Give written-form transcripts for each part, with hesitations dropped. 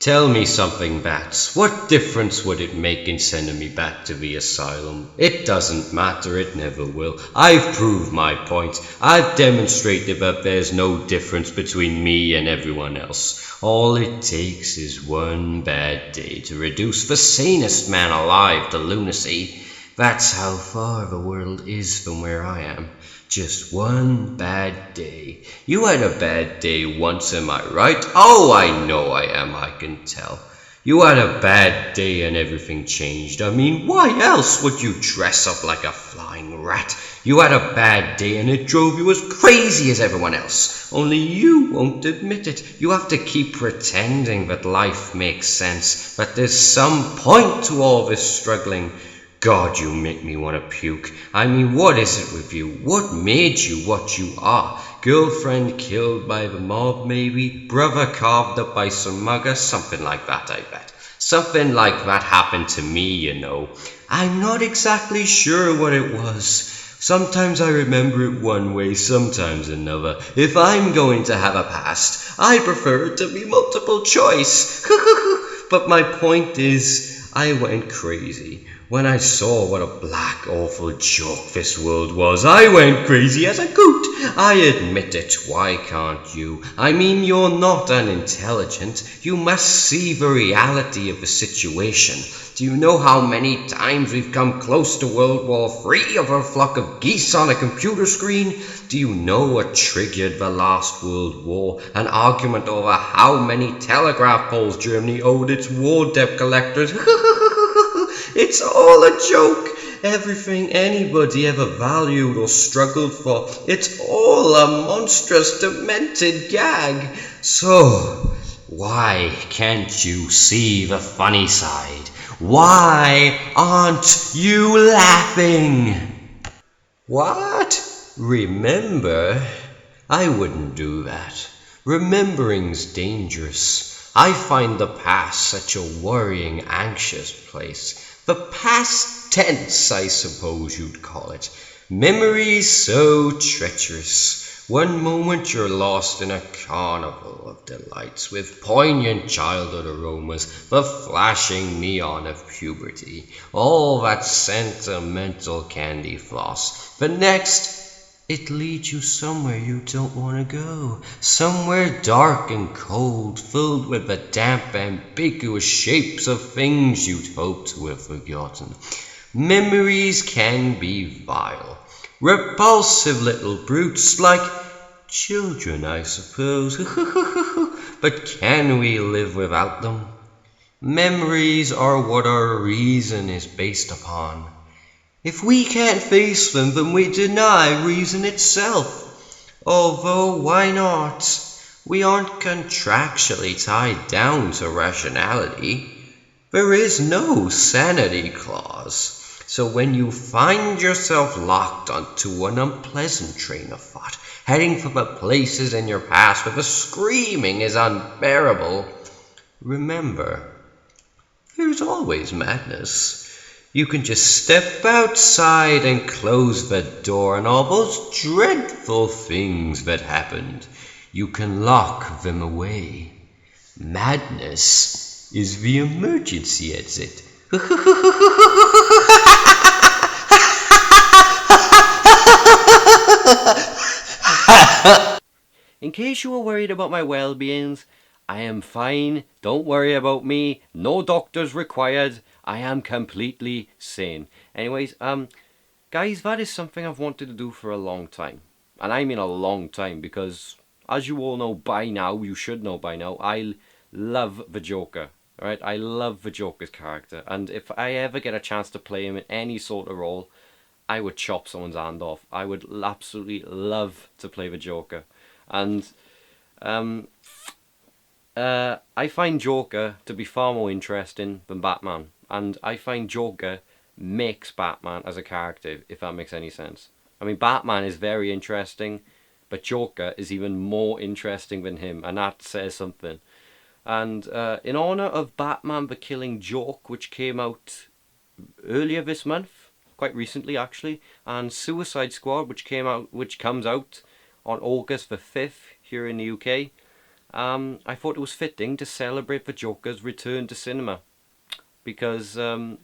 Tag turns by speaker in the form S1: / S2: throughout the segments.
S1: Tell me something, Bats. What difference would it make in sending me back to the asylum? It doesn't matter, it never will. I've proved my point. I've demonstrated that there's no difference between me and everyone else. All it takes is one bad day to reduce the sanest man alive to lunacy. That's how far the world is from where I am. Just one bad day. You had a bad day once, am I right? Oh, I know I am, I can tell. You had a bad day and everything changed. I mean, why else would you dress up like a flying rat? You had a bad day and it drove you as crazy as everyone else. Only you won't admit it. You have to keep pretending that life makes sense, that there's some point to all this struggling. God, you make me want to puke. I mean, what is it with you? What made you what you are? Girlfriend killed by the mob, maybe? Brother carved up by some mugger? Something like that, I bet. Something like that happened to me, you know. I'm not exactly sure what it was. Sometimes I remember it one way, sometimes another. If I'm going to have a past, I prefer it to be multiple choice. But my point is, I went crazy. When I saw what a black, awful joke this world was, I went crazy as a goat. I admit it. Why can't you? I mean, you're not unintelligent. You must see the reality of the situation. Do you know how many times we've come close to World War III over a flock of geese on a computer screen? Do you know what triggered the last World War? An argument over how many telegraph poles Germany owed its war debt collectors. It's all a joke. Everything anybody ever valued or struggled for, it's all a monstrous, demented gag. So, why can't you see the funny side? Why aren't you laughing? What? Remember? I wouldn't do that. Remembering's dangerous. I find the past such a worrying, anxious place. The past tense, I suppose you'd call it. Memories so treacherous. One moment you're lost in a carnival of delights with poignant childhood aromas, the flashing neon of puberty, all that sentimental candy floss. The next, it leads you somewhere you don't want to go, somewhere dark and cold, filled with the damp, ambiguous shapes of things you'd hoped to have forgotten. Memories can be vile, repulsive little brutes, like children, I suppose. But can we live without them? Memories are what our reason is based upon. If we can't face them, then we deny reason itself. Although, why not? We aren't contractually tied down to rationality. There is no sanity clause. So when you find yourself locked onto an unpleasant train of thought, heading for the places in your past where the screaming is unbearable, remember, there's always madness. You can just step outside and close the door, and all those dreadful things that happened, you can lock them away. Madness is the emergency exit.
S2: In case you were worried about my well-beings, I am fine. Don't worry about me. No doctors required. I am completely sane. Anyways, guys, that is something I've wanted to do for a long time. And I mean a long time, because as you all know by now, you should know by now, I love the Joker. Right? I love the Joker's character. And if I ever get a chance to play him in any sort of role, I would chop someone's hand off. I would absolutely love to play the Joker. And I find Joker to be far more interesting than Batman. And I find Joker makes Batman as a character, if that makes any sense. I mean, Batman is very interesting, but Joker is even more interesting than him, and that says something. And in honor of Batman the Killing Joke, which came out earlier this month, quite recently actually, and Suicide Squad, which comes out on August the 5th here in the UK, I thought it was fitting to celebrate the Joker's return to cinema because it's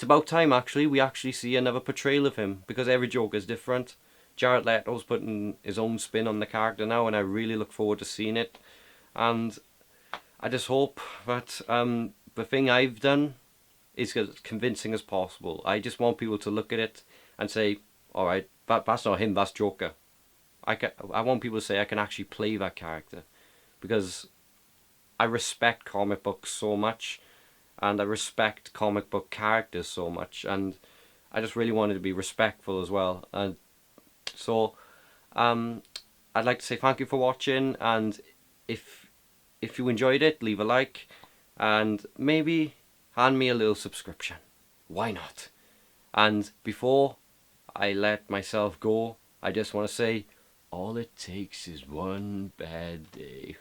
S2: about time actually we actually see another portrayal of him, because every Joker is different. Jared Leto's putting his own spin on the character now, and I really look forward to seeing it. And I just hope that the thing I've done is as convincing as possible. I just want people to look at it and say, all right, that's not him, that's Joker. I want people to say I can actually play that character, because I respect comic books so much, and I respect comic book characters so much, and I just really wanted to be respectful as well. And so I'd like to say thank you for watching, and if you enjoyed it, leave a like, and maybe hand me a little subscription. Why not? And before I let myself go, I just want to say, all it takes is one bad day.